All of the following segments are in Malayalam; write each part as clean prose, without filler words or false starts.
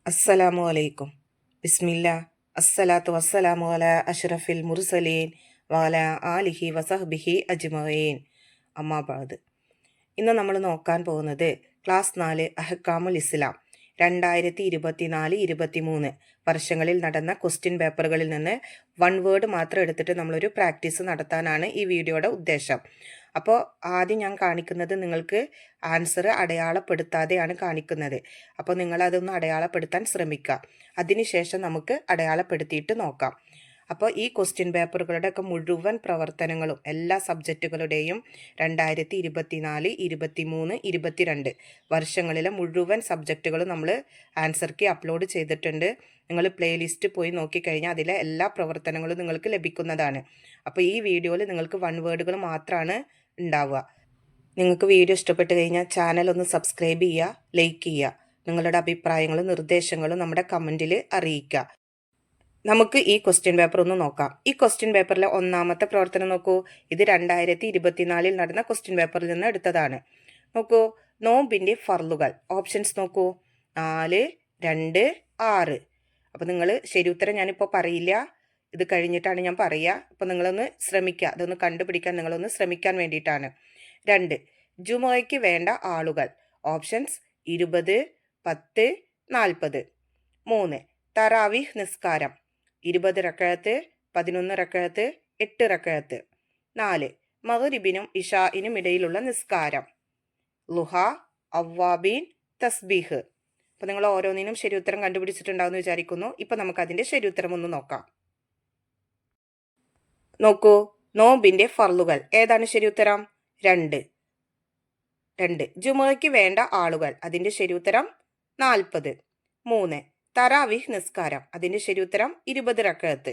അസ്സലാമു അലൈക്കും. ബിസ്മില്ല. അസ്സലാത്തു വസ്സലാമു അല അഷ്റഫിൽ മുർസലീൻ വഅല ആലിഹി വസഹ്ബിഹി അജ്മഈൻ. അമ്മാ ബഅദ്. ഇന്ന് നമ്മൾ നോക്കാൻ പോകുന്നത് ക്ലാസ് 4 അഹ്കാമുൽ ഇസ്ലാം 2024-23 വർഷങ്ങളിൽ നടന്ന ക്വസ്റ്റ്യൻ പേപ്പറുകളിൽ നിന്ന് 1 വേർഡ് മാത്രം എടുത്തിട്ട് നമ്മളൊരു പ്രാക്ടീസ് നടത്താനാണ് ഈ വീഡിയോയുടെ ഉദ്ദേശം. അപ്പോൾ ആദ്യം ഞാൻ കാണിക്കുന്നത് നിങ്ങൾക്ക് ആൻസർ അടയാളപ്പെടുത്താതെയാണ് കാണിക്കുന്നത്. അപ്പോൾ നിങ്ങളതൊന്ന് അടയാളപ്പെടുത്താൻ ശ്രമിക്കുക. അതിനുശേഷം നമുക്ക് അടയാളപ്പെടുത്തിയിട്ട് നോക്കാം. അപ്പോൾ ഈ ക്വസ്റ്റ്യൻ പേപ്പറുകളുടെയൊക്കെ മുഴുവൻ പ്രവർത്തനങ്ങളും എല്ലാ സബ്ജക്റ്റുകളുടെയും 2024, 23, 22 വർഷങ്ങളിലെ മുഴുവൻ സബ്ജക്റ്റുകളും നമ്മൾ ആൻസർ കീ അപ്ലോഡ് ചെയ്തിട്ടുണ്ട്. നിങ്ങൾ പ്ലേലിസ്റ്റ് പോയി നോക്കിക്കഴിഞ്ഞാൽ അതിലെ എല്ലാ പ്രവർത്തനങ്ങളും നിങ്ങൾക്ക് ലഭിക്കുന്നതാണ്. അപ്പോൾ ഈ വീഡിയോയിൽ നിങ്ങൾക്ക് 1 വേർഡുകൾ മാത്രമാണ് ഉണ്ടാവുക. നിങ്ങൾക്ക് വീഡിയോ ഇഷ്ടപ്പെട്ട് കഴിഞ്ഞാൽ ചാനൽ ഒന്ന് സബ്സ്ക്രൈബ് ചെയ്യുക, ലൈക്ക് ചെയ്യുക. നിങ്ങളുടെ അഭിപ്രായങ്ങളും നിർദ്ദേശങ്ങളും നമ്മുടെ കമൻറ്റിൽ അറിയിക്കുക. നമുക്ക് ഈ ക്വസ്റ്റ്യൻ പേപ്പർ ഒന്ന് നോക്കാം. ഈ ക്വസ്റ്റ്യൻ പേപ്പറിലെ ഒന്നാമത്തെ പ്രവർത്തനം നോക്കൂ. ഇത് 2024 നടന്ന ക്വസ്റ്റ്യൻ പേപ്പറിൽ നിന്ന് എടുത്തതാണ്. നോക്കൂ, നോമ്പിൻ്റെ ഫർളുകൾ. ഓപ്ഷൻസ് നോക്കൂ, 4, 2, 6. അപ്പോൾ നിങ്ങൾ ശരി ഉത്തരം ഞാനിപ്പോൾ പറയില്ല, ഇത് കഴിഞ്ഞിട്ടാണ് ഞാൻ പറയുക. അപ്പോൾ നിങ്ങളൊന്ന് ശ്രമിക്കുക, അതൊന്ന് കണ്ടുപിടിക്കാൻ നിങ്ങളൊന്ന് ശ്രമിക്കാൻ വേണ്ടിയിട്ടാണ്. 2, ജുമുഅയ്ക്ക് വേണ്ട ആളുകൾ. ഓപ്ഷൻസ് 20, 10, 40. 3, തറാവീഹ് നിസ്കാരം. 20 റക്അത്ത്, 11 റക്അത്ത്, 8 റക്അത്ത്. 4, മഗ്രിബിനും ഇശാഇനും ഇടയിലുള്ള നിസ്കാരം. ലുഹ, അവ്വാബീൻ, തസ്ബീഹ്. അപ്പോൾ നിങ്ങൾ ഓരോന്നിനും ശരി ഉത്തരം കണ്ടുപിടിച്ചിട്ടുണ്ടാവുമെന്ന് വിചാരിക്കുന്നു. ഇപ്പം നമുക്കതിൻ്റെ ശരി ഉത്തരം ഒന്ന് നോക്കാം. നോക്കൂ, നോമ്പിൻ്റെ ഫർളുകൾ. ഏതാണ് ശരി ഉത്തരം? 2. ജുമുഅയ്ക്ക് വേണ്ട ആളുകൾ. അതിൻ്റെ ശരി ഉത്തരം 40. 3, തറാവീഹ് നിസ്കാരം. അതിൻ്റെ ശരി ഉത്തരം 20 റക്അത്ത്.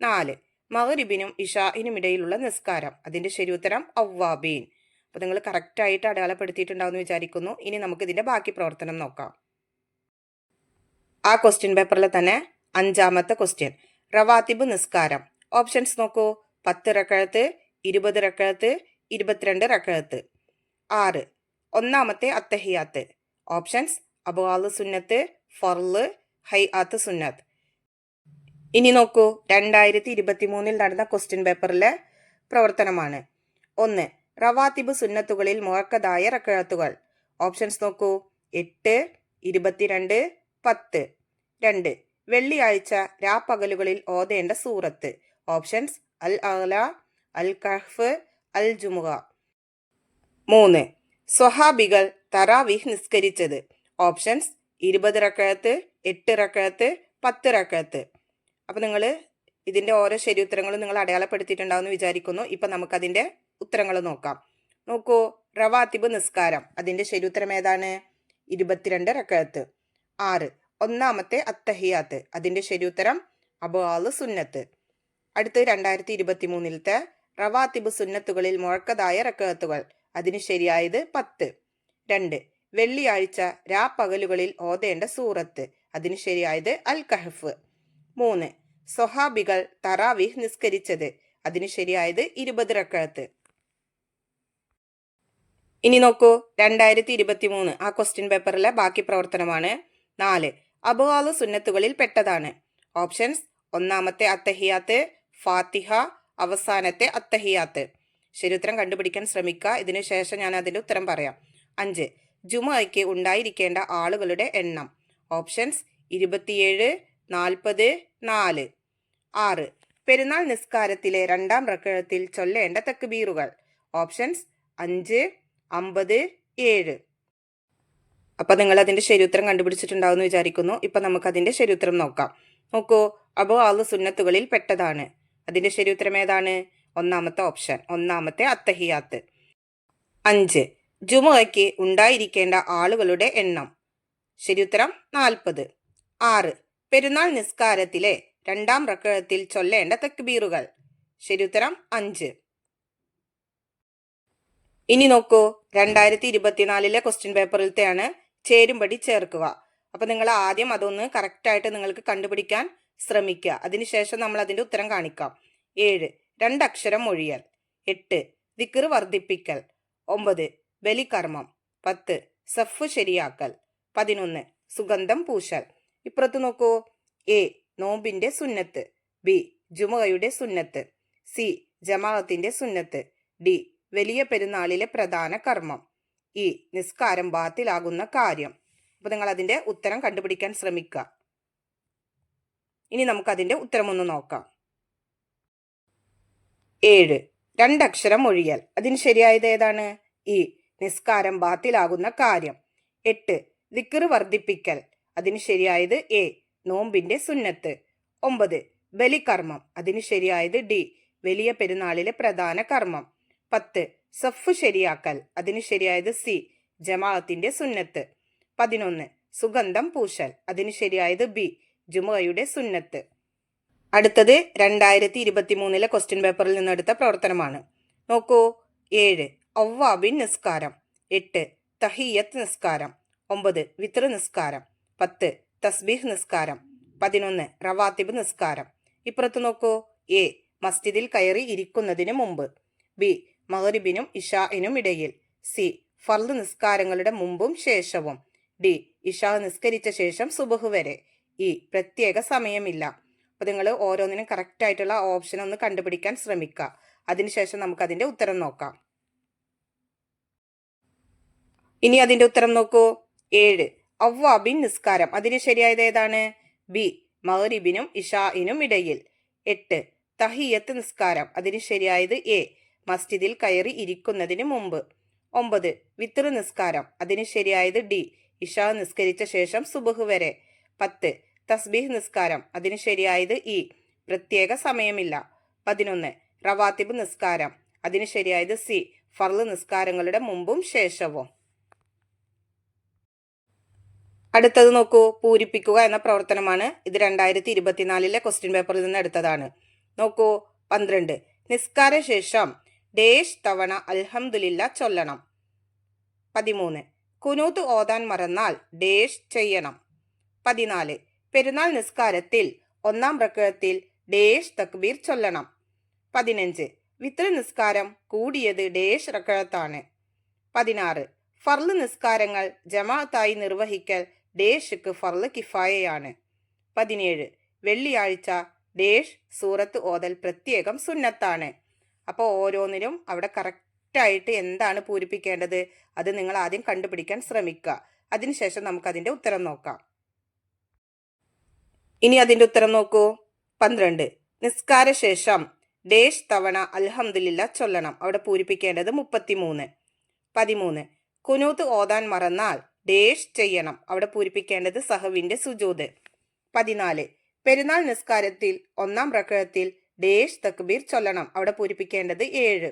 4, മഗ്രിബിനും ഇശാഇനും ഇടയിലുള്ള നിസ്കാരം. അതിൻ്റെ ശരി ഉത്തരം അവ്വാബീൻ. അപ്പോൾ നിങ്ങൾ കറക്റ്റായിട്ട് അടയാളപ്പെടുത്തിയിട്ടുണ്ടാവുമെന്ന് വിചാരിക്കുന്നു. ഇനി നമുക്ക് ഇതിൻ്റെ ബാക്കി പ്രവർത്തനം നോക്കാം. ആ ക്വസ്റ്റ്യൻ പേപ്പറിൽ തന്നെ 5ാമത്തെ ക്വസ്റ്റ്യൻ, റവാത്തിബ് നിസ്കാരം. ഓപ്ഷൻസ് നോക്കൂ, 10 റക്അത്ത്, 20 റക്അത്ത്, 22 റക്അത്ത്. 6, ഒന്നാമത്തെ അത്തഹിയാത്ത്. ഓപ്ഷൻസ് അബ്വാല് സുന്നത്ത്, ഫർള്, ഹൈആത്ത് സുന്നത്ത്. ഇനി നോക്കൂ, 2023 നടന്ന ക്വസ്റ്റ്യൻ പേപ്പറിലെ പ്രവർത്തനമാണ്. 1, റവാത്തിബ് സുന്നത്തുകളിൽ മുഅക്കദായ റക്അത്തുകൾ. ഓപ്ഷൻസ് നോക്കൂ, 8, 22, 10. 2, വെള്ളിയാഴ്ച രാപ്പകലുകളിൽ ഓതേണ്ട സൂറത്ത്. ഓപ്ഷൻസ് അൽ അഅ്ല, അൽ കഹ്ഫ്, അൽ ജുമുഅ. 3, സ്വഹാബികൾ തറാവീഹ് നിസ്കരിച്ചത്. ഓപ്ഷൻസ് 20 റക്അത്ത്, 8 റക്അത്ത്, 10 റക്അത്ത്. അപ്പോൾ നിങ്ങൾ ഇതിൻ്റെ ഓരോ ശരി ഉത്തരങ്ങളും നിങ്ങൾ അടയാളപ്പെടുത്തിയിട്ടുണ്ടാവുമെന്ന് വിചാരിക്കുന്നു. ഇപ്പം നമുക്കതിൻ്റെ ഉത്തരങ്ങൾ നോക്കാം. നോക്കൂ, റവാത്തിബ് നിസ്കാരം. അതിൻ്റെ ശരി ഉത്തരം ഏതാണ്? 22 റക്അത്ത്. 6, ഒന്നാമത്തെ അത്തഹിയാത്ത്. അതിൻ്റെ ശരി ഉത്തരം അബ്വാല് സുന്നത്ത്. അടുത്ത് 2023 റവാത്തിബ് സുന്നത്തുകളിൽ മുഅക്കദായ റക്അത്തുകൾ. അതിന് ശരിയായത് 10. 2, വെള്ളിയാഴ്ച രാപ്പകലുകളിൽ ഓതേണ്ട സൂറത്ത്. അതിന് ശരിയായത് അൽ കഹ്ഫ്. 3, സ്വഹാബികൾ തറാവീഹ് നിസ്കരിച്ചത്. അതിന് ശരിയായത് 20 റക്അത്ത്. ഇനി നോക്കൂ, 2023 ആ ക്വസ്റ്റ്യൻ പേപ്പറിലെ ബാക്കി പ്രവർത്തനമാണ്. 4, അബ്വാല് സുന്നത്തുകളിൽ പെട്ടതാണ്. ഓപ്ഷൻസ് ഒന്നാമത്തെ അത്തഹിയാത്ത്, ഫാത്തിഹ, അവസാനത്തെ അത്തഹിയാത്ത്. ശരി ഉത്തരം കണ്ടുപിടിക്കാൻ ശ്രമിക്കുക. ഇതിനു ശേഷം ഞാൻ അതിൻ്റെ ഉത്തരം പറയാം. 5, ജുമുഅയ്ക്ക് ഉണ്ടായിരിക്കേണ്ട ആളുകളുടെ എണ്ണം. ഓപ്ഷൻസ് 27, 40, 4. 6, പെരുന്നാൾ നിസ്കാരത്തിലെ 2ാം റക്അത്തിൽ ചൊല്ലേണ്ട തക്ബീറുകൾ. ഓപ്ഷൻസ് 5, 50, 7. അപ്പോൾ നിങ്ങൾ അതിൻ്റെ ശരി ഉത്തരം കണ്ടുപിടിച്ചിട്ടുണ്ടാവുമെന്ന് വിചാരിക്കുന്നു. ഇപ്പം നമുക്കതിൻ്റെ ശരി ഉത്തരം നോക്കാം. നോക്കൂ, അബ്വാല് സുന്നത്തുകളിൽ പെട്ടതാണ്. അതിൻ്റെ ശരി ഉത്തരം ഏതാണ്? ഒന്നാമത്തെ ഓപ്ഷൻ, ഒന്നാമത്തെ അത്തഹിയാത്ത്. 5, ജുമുഅയ്ക്ക് ഉണ്ടായിരിക്കേണ്ട ആളുകളുടെ എണ്ണം. ശരി ഉത്തരം 40. 6, പെരുന്നാൾ നിസ്കാരത്തിലെ 2ാം റക്അത്തിൽ ചൊല്ലേണ്ട തക്ബീറുകൾ. ശരി ഉത്തരം 5. ഇനി നോക്കൂ, 2024 ക്വസ്റ്റ്യൻ പേപ്പറിലത്തെയാണ് ചേരുംപടി ചേർക്കുക. അപ്പോൾ നിങ്ങൾ ആദ്യം അതൊന്ന് കറക്റ്റായിട്ട് നിങ്ങൾക്ക് കണ്ടുപിടിക്കാൻ ശ്രമിക്കുക. അതിനുശേഷം നമ്മൾ അതിൻ്റെ ഉത്തരം കാണിക്കാം. 7, 2 അക്ഷരം മൊഴിയൽ. 8, ദിക്ർ വർദ്ധിപ്പിക്കൽ. 9, ബലികർമ്മം. 10, സഫ് ശരിയാക്കൽ. 11, സുഗന്ധം പൂശൽ. ഇപ്പുറത്ത് നോക്കൂ. എ നോമ്പിന്റെ സുന്നത്ത്, ബി ജുമുഅയുടെ സുന്നത്ത്, സി ജമാഅത്തിന്റെ സുന്നത്ത്, ഡി വലിയ പെരുന്നാളിലെ പ്രധാന കർമ്മം, ഇ നിസ്കാരം ബാത്തിലാകുന്ന കാര്യം. അപ്പൊ നിങ്ങൾ അതിന്റെ ഉത്തരം കണ്ടുപിടിക്കാൻ ശ്രമിക്കുക. ഇനി നമുക്ക് അതിന്റെ ഉത്തരം ഒന്ന് നോക്കാം. 7 രണ്ടക്ഷരം ഒഴിയൽ. അതിന് ശരിയായത് ഏതാണ്? ഇ നിസ്കാരം ബാത്തിലാകുന്ന കാര്യം. 8 ദിക്ർ വർദ്ധിപ്പിക്കൽ. അതിന് ശരിയായത് എ നോമ്പിന്റെ സുന്നത്ത്. 9 ബലികർമ്മം. അതിന് ശരിയായത് ഡി വലിയ പെരുന്നാളിലെ പ്രധാന കർമ്മം. 10 സഫ് ശരിയാക്കൽ. അതിന് ശരിയായത് സി ജമാഅത്തിന്റെ സുന്നത്ത്. 11 സുഗന്ധം പൂശൽ. അതിന് ശരിയായത് ബി ജുമുഅയുടെ സുന്നത്ത്. അടുത്തത് 2023 ക്വസ്റ്റ്യൻ പേപ്പറിൽ നിന്നെടുത്ത പ്രവർത്തനമാണ്. നോക്കൂ. 7 അവ്വാബിൻ നിസ്കാരം, 8 തഹിയ്യത്ത് നിസ്കാരം, 9 വിത്ർ നിസ്കാരം, 10 തസ്ബീഹ് നിസ്കാരം, 11 റവാത്തിബ് നിസ്കാരം. ഇപ്പുറത്ത് നോക്കൂ. എ മസ്ജിദിൽ കയറി ഇരിക്കുന്നതിന് മുമ്പ്, ബി മഗ്രിബിനും ഇശാഇനും ഇടയിൽ, സി ഫർദ് നിസ്കാരങ്ങളുടെ മുമ്പും ശേഷവും, ഡി ഇശാ നിസ്കരിച്ച ശേഷം സുബഹ് വരെ, ഇ പ്രത്യേക സമയമില്ല. അപ്പൊ നിങ്ങൾ ഓരോന്നിനും കറക്റ്റ് ആയിട്ടുള്ള ഓപ്ഷൻ ഒന്ന് കണ്ടുപിടിക്കാൻ ശ്രമിക്കുക. അതിനുശേഷം നമുക്ക് അതിന്റെ ഉത്തരം നോക്കാം. ഇനി അതിന്റെ ഉത്തരം നോക്കൂ. 7 അവ്വാബിൻ നിസ്കാരം. അതിന് ശരിയായത് ഏതാണ്? ബി മഗ്രിബിനും ഇശാഇനും ഇടയിൽ. 8 തഹിയ്യത്ത് നിസ്കാരം. അതിന് ശരിയായത് എ മസ്ജിദിൽ കയറി ഇരിക്കുന്നതിന് മുമ്പ്. 9 വിത്ർ നിസ്കാരം. അതിന് ശരിയായത് ഡി ഇശാ നിസ്കരിച്ച ശേഷം സുബഹ് വരെ. 10 തസ്ബീഹ് നിസ്കാരം. അതിന് ശരിയായത് ഇ പ്രത്യേക സമയമില്ല. 11 റവാത്തിബ് നിസ്കാരം. അതിന് ശരിയായത് സി ഫർള് നിസ്കാരങ്ങളുടെ മുമ്പും ശേഷവും. അടുത്തത് നോക്കൂ. പൂരിപ്പിക്കുക എന്ന പ്രവർത്തനമാണ്. ഇത് 2024 ക്വസ്റ്റ്യൻ പേപ്പറിൽ നിന്ന് എടുത്തതാണ്. നോക്കൂ. 12 നിസ്കാര ശേഷം ഡേഷ് തവണ അൽഹംദുലില്ല ചൊല്ലണം. 13 കുനൂത്ത് ഓതാൻ മറന്നാൽ ഡേഷ് ചെയ്യണം. 14 പെരുന്നാൾ നിസ്കാരത്തിൽ ഒന്നാം റക്അത്തിൽ ഡേഷ് തക്ബീർ ചൊല്ലണം. 15 വിത്ർ നിസ്കാരം കൂടിയത് ഡേഷ് റക്അത്താണ്. 16 ഫർള് നിസ്കാരങ്ങൾ ജമാഅത്തായി നിർവഹിക്കൽ ഡേഷ്ക്ക് ഫർള് കിഫായയാണ്. 17 വെള്ളിയാഴ്ച ഡേഷ് സൂറത്ത് ഓതൽ പ്രത്യേകം സുന്നത്താണ്. അപ്പോൾ ഓരോന്നിനും അവിടെ കറക്റ്റായിട്ട് എന്താണ് പൂരിപ്പിക്കേണ്ടത് അത് നിങ്ങൾ ആദ്യം കണ്ടുപിടിക്കാൻ ശ്രമിക്കുക. അതിനുശേഷം നമുക്ക് അതിന്റെ ഉത്തരം നോക്കാം. ഇനി അതിന്റെ ഉത്തരം നോക്കൂ. 12 നിസ്കാര ശേഷം ഡേഷ് തവണ അൽഹംദുലില്ല ചൊല്ലണം. അവിടെ പൂരിപ്പിക്കേണ്ടത് 33. 13 കുനൂത്ത് ഓതാൻ മറന്നാൽ ഡേഷ് ചെയ്യണം. അവിടെ പൂരിപ്പിക്കേണ്ടത് സഹവിന്റെ സുജൂദ്. 14 പെരുന്നാൾ നിസ്കാരത്തിൽ ഒന്നാം റക്അത്തിൽ ഡേഷ് തക്ബീർ ചൊല്ലണം. അവിടെ പൂരിപ്പിക്കേണ്ടത് 7.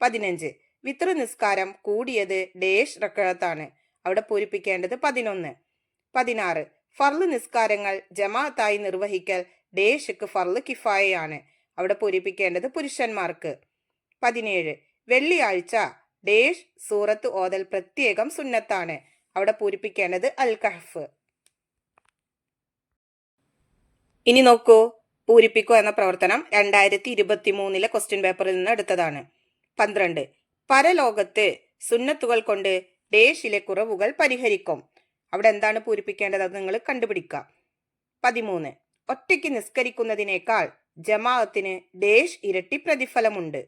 15 വിത്ർ നിസ്കാരം കൂടിയത് ഡേഷ് റക്അത്താണ്. അവിടെ പൂരിപ്പിക്കേണ്ടത് 11. 16 ഫർള് നിസ്കാരങ്ങൾ ജമാഅത്തായി നിർവഹിക്കൽ ഡേഷ്ക്ക് ഫർള് കിഫായയാണ്. അവിടെ പൂരിപ്പിക്കേണ്ടത് പുരുഷന്മാർക്ക്. 17 വെള്ളിയാഴ്ച ഡേഷ് സൂറത്ത് ഓതൽ പ്രത്യേകം സുന്നത്താണ്. അവിടെ പൂരിപ്പിക്കേണ്ടത് അൽ കഹ്ഫ്. ഇനി നോക്കൂ. പൂരിപ്പിക്കുക എന്ന പ്രവർത്തനം 2023 ക്വസ്റ്റ്യൻ പേപ്പറിൽ നിന്ന് എടുത്തതാണ്. 12 പരലോകത്ത് സുന്നത്തുകൾ കൊണ്ട് ഡേഷിലെ കുറവുകൾ പരിഹരിക്കും. അവിടെ എന്താണ് പൂരിപ്പിക്കേണ്ടത് അത് നിങ്ങൾ കണ്ടുപിടിക്കുക. 13 ഒറ്റയ്ക്ക് നിസ്കരിക്കുന്നതിനേക്കാൾ ജമാഅത്തിന് ഡേഷ് ഇരട്ടി പ്രതിഫലമുണ്ട്.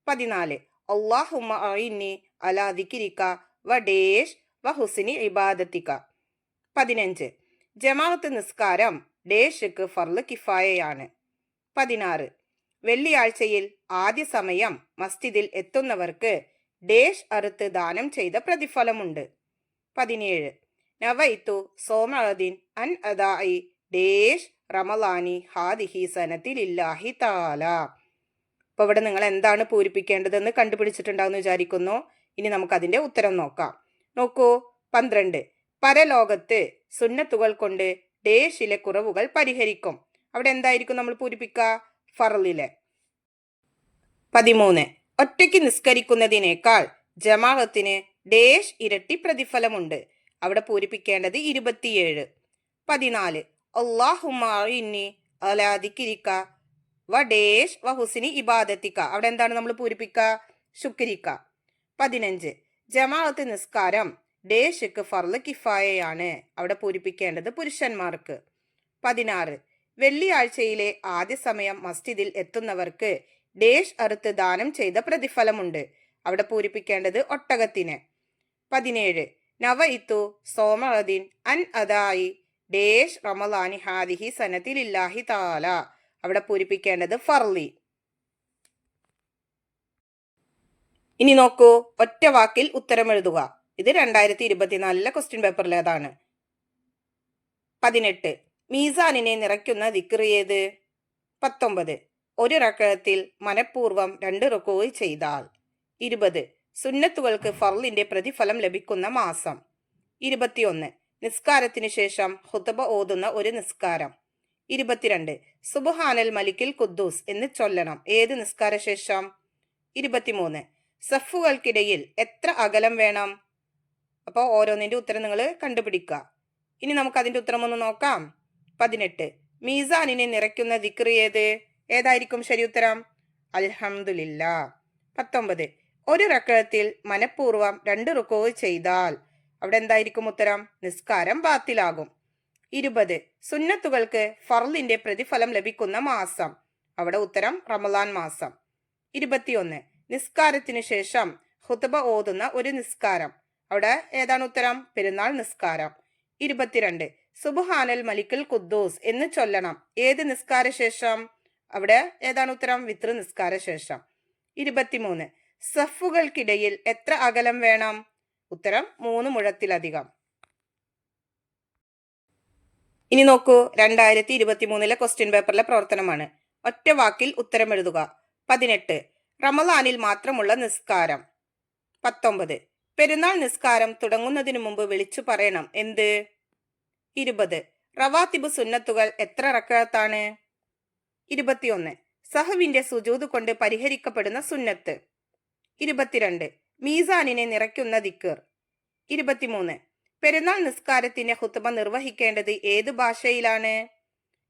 14 അല്ലാഹുമ്മ അഇന്നി അലാ ദിക്രിക വ ഡേഷ് വ ഹുസ്നി ഇബാദത്തിക. 15 ജമാഅത്ത് നിസ്കാരം ഡേഷ്ക്ക് ഫർള് കിഫായയാണ്. 16 വെള്ളിയാഴ്ചയിൽ ആദ്യ സമയം മസ്ജിദിൽ എത്തുന്നവർക്ക് ഡേഷ് അറുത്ത് ദാനം ചെയ്ത പ്രതിഫലമുണ്ട്. 17 നവൈത്തു സോമഅദിൻ അൻ അദാഇ ഡേഷ് റമളാനി ഹാദിഹി സനത്തിലില്ലാഹി തആല. അപ്പോൾ ഇവിടെ നിങ്ങൾ എന്താണ് പൂരിപ്പിക്കേണ്ടതെന്ന് കണ്ടുപിടിച്ചിട്ടുണ്ടാവുമെന്ന് വിചാരിക്കുന്നു. ഇനി നമുക്ക് അതിന്റെ ഉത്തരം നോക്കാം. നോക്കൂ. 12 പരലോകത്ത് സുന്നത്തുകൾ കൊണ്ട് ഡേഷിലെ കുറവുകൾ പരിഹരിക്കും. അവിടെ എന്തായിരിക്കും നമ്മൾ പൂരിപ്പിക്കുക? ഫർളിലെ. 13 ഒറ്റയ്ക്ക് നിസ്കരിക്കുന്നതിനേക്കാൾ ജമാഅത്തിന് ഡേഷ് ഇരട്ടി പ്രതിഫലമുണ്ട്. അവിടെ പൂരിപ്പിക്കേണ്ടത് 27. 14 അല്ലാഹുമ്മ അഇന്നി അലാ ദിക്രിക വ ഡേഷ് വ ഹുസ്നി ഇബാദത്തിക. അവിടെ എന്താണ് നമ്മൾ പൂരിപ്പിക്കുക? ശുക്രിക. 15 ജമാഅത്ത് നിസ്കാരം ഡേഷ്ക്ക് ഫർള് കിഫായയാണ്. അവിടെ പൂരിപ്പിക്കേണ്ടത് പുരുഷന്മാർക്ക്. 16 വെള്ളിയാഴ്ചയിലെ ആദ്യ സമയം മസ്ജിദിൽ എത്തുന്നവർക്ക് ഡേഷ് അറുത്ത് ദാനം ചെയ്ത പ്രതിഫലമുണ്ട്. അവിടെ പൂരിപ്പിക്കേണ്ടത് ഒട്ടകത്തിന്. 17 നവഇത്തു സോമഅദിൻ അൻ അദായി ഡേഷ് റമളാനി ഹാദിഹി സനത്തിലില്ലാഹി തആല. അവിടെ പൂരിപ്പിക്കേണ്ടത് ഫർളി. ഇനി നോക്കൂ, ഒറ്റ വാക്കിൽ ഉത്തരം എഴുതുക. ഇത് 2024 ക്വസ്റ്റ്യൻ പേപ്പറിലേതാണ്. 18 മീസാനിനെ നിറയ്ക്കുന്ന ദിക്ർ ഏത്? 19 ഒരു റക്അത്തിൽ മനഃപൂർവ്വം 2 റുകൂഅ് ചെയ്താൽ. 20 സുന്നത്തുകൾക്ക് ഫർളിന്റെ പ്രതിഫലം ലഭിക്കുന്ന മാസം. 21 നിസ്കാരത്തിന് ശേഷം ഖുതുബ ഓതുന്ന ഒരു നിസ്കാരം. 22 സുബ്ഹാനൽ മലിക്കിൽ ഖുദ്ദൂസ് എന്ന് ചൊല്ലണം. ഏത് നിസ്കാര ശേഷം? 23 സഫുകൾക്കിടയിൽ എത്ര അകലം വേണം? അപ്പോൾ ഓരോന്നിന്റെ ഉത്തരം നിങ്ങൾ കണ്ടുപിടിക്കുക. ഇനി നമുക്ക് അതിന്റെ ഉത്തരം ഒന്ന് നോക്കാം. 18 മീസാനിനെ നിറയ്ക്കുന്ന ദിക്ർ ഏത്? ഏതായിരിക്കും ശരി ഉത്തരം? അൽഹംദുലില്ലാ. 19 ഒരു റക്അത്തിൽ മനഃപൂർവ്വം 2 റുകൂഅ് ചെയ്താൽ. അവിടെ എന്തായിരിക്കും ഉത്തരം? നിസ്കാരം ബാത്തിലാകും. 20 സുന്നത്തുകൾക്ക് ഫർളിന്റെ പ്രതിഫലം ലഭിക്കുന്ന മാസം. അവിടെ ഉത്തരം റമളാൻ മാസം. 21 നിസ്കാരത്തിന് ശേഷം ഖുതുബ ഓതുന്ന ഒരു നിസ്കാരം. അവിടെ ഏതാണ് ഉത്തരം? പെരുന്നാൾ നിസ്കാരം. 22 സുബ്ഹാനൽ മലിക്കുൽ ഖുദ്ദൂസ് എന്ന് ചൊല്ലണം. ഏത് നിസ്കാര ശേഷം? അവിടെ ഏതാണ് ഉത്തരം? വിത്ർ നിസ്കാര ശേഷം. 23 സഫുകൾക്കിടയിൽ എത്ര അകലം വേണം? ഉത്തരം 3 മുഴത്തിലധികം. ഇനി നോക്കൂ, 2023 ക്വസ്റ്റ്യൻ പേപ്പറിലെ പ്രവർത്തനമാണ്. ഒറ്റ വാക്കിൽ ഉത്തരം എഴുതുക. 18 റമളാനിൽ മാത്രമുള്ള നിസ്കാരം. 19 പെരുന്നാൾ നിസ്കാരം തുടങ്ങുന്നതിന് മുമ്പ് വിളിച്ചു പറയണം. എന്ത്? 20 റവാത്തിബ് സുന്നത്തുകൾ എത്ര റക്അത്താണ്? 21 സഹവിന്റെ സുജൂദ് കൊണ്ട് പരിഹരിക്കപ്പെടുന്ന സുന്നത്ത്. 22 മീസാനിനെ നിറയ്ക്കുന്ന ദിക്ർ. 23 പെരുന്നാൾ നിസ്കാരത്തിന്റെ ഖുതുബ നിർവഹിക്കേണ്ടത് ഏത് ഭാഷയിലാണ്?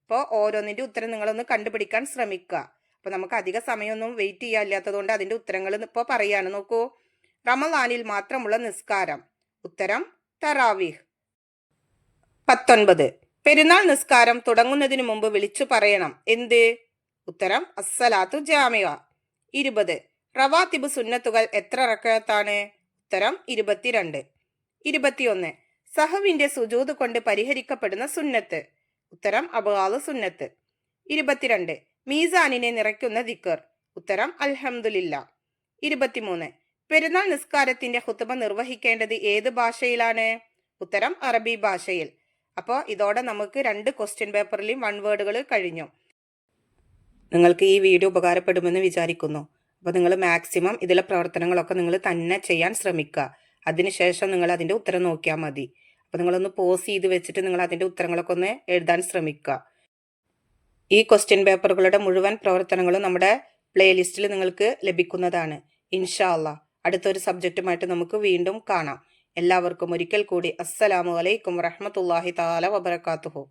ഇപ്പോൾ ഓരോന്നിന്റെ ഉത്തരം നിങ്ങളൊന്ന് കണ്ടുപിടിക്കാൻ ശ്രമിക്കുക. അപ്പൊ നമുക്ക് അധിക സമയമൊന്നും വെയിറ്റ് ചെയ്യാല്ലാത്തതുകൊണ്ട് അതിന്റെ ഉത്തരങ്ങൾ ഇപ്പോൾ പറയാണ്. നോക്കൂ, റമളാനിൽ മാത്രമുള്ള നിസ്കാരം. ഉത്തരം തറാവീഹ്. 19 പെരുന്നാൾ നിസ്കാരം തുടങ്ങുന്നതിന് മുമ്പ് വിളിച്ചു പറയണം. എന്ത്? ഉത്തരം അസ്സലാത്തു ജാമിഅ. 20 റവാത്തിബ് സുന്നത്തുകൾ എത്ര റക്അത്താണ്? ഉത്തരം 22. 21 സഹവിന്റെ സുജൂദ് കൊണ്ട് പരിഹരിക്കപ്പെടുന്ന സുന്നത്ത്. ഉത്തരം അബ്ഗാദ് സുന്നത്ത്. 22 മീസാനിനെ നിറയ്ക്കുന്ന ദിക്ർ. ഉത്തരം അൽഹംദുലില്ലാ. 23 പെരുന്നാൾ നിസ്കാരത്തിന്റെ ഖുതുബ നിർവഹിക്കേണ്ടത് ഏത് ഭാഷയിലാണ്? ഉത്തരം അറബി ഭാഷയിൽ. അപ്പോൾ ഇതോടെ നമുക്ക് 2 ക്വസ്റ്റ്യൻ പേപ്പറിലെയും 1 വേർഡുകൾ കഴിഞ്ഞു. നിങ്ങൾക്ക് ഈ വീഡിയോ ഉപകാരപ്പെടുമെന്ന് വിചാരിക്കുന്നു. അപ്പോൾ നിങ്ങൾ മാക്സിമം ഇതിലെ പ്രവർത്തനങ്ങളൊക്കെ നിങ്ങൾ തന്നെ ചെയ്യാൻ ശ്രമിക്കുക. അതിനുശേഷം നിങ്ങൾ അതിൻ്റെ ഉത്തരം നോക്കിയാൽ മതി. അപ്പോൾ നിങ്ങളൊന്ന് പോസ് ചെയ്ത് വെച്ചിട്ട് നിങ്ങൾ അതിൻ്റെ ഉത്തരങ്ങളൊക്കെ ഒന്ന് എഴുതാൻ ശ്രമിക്കുക. ഈ ക്വസ്റ്റ്യൻ പേപ്പറുകളുടെ മുഴുവൻ പ്രവർത്തനങ്ങളും നമ്മുടെ പ്ലേലിസ്റ്റിൽ നിങ്ങൾക്ക് ലഭിക്കുന്നതാണ്. ഇൻഷാ അല്ലാഹ് അടുത്തൊരു സബ്ജക്റ്റുമായിട്ട് നമുക്ക് വീണ്ടും കാണാം. എല്ലാവർക്കും ഒരിക്കൽ കൂടി അസ്സലാമു അലൈക്കും വറഹ്മത്തുള്ളാഹി തആല വബറകാതുഹു.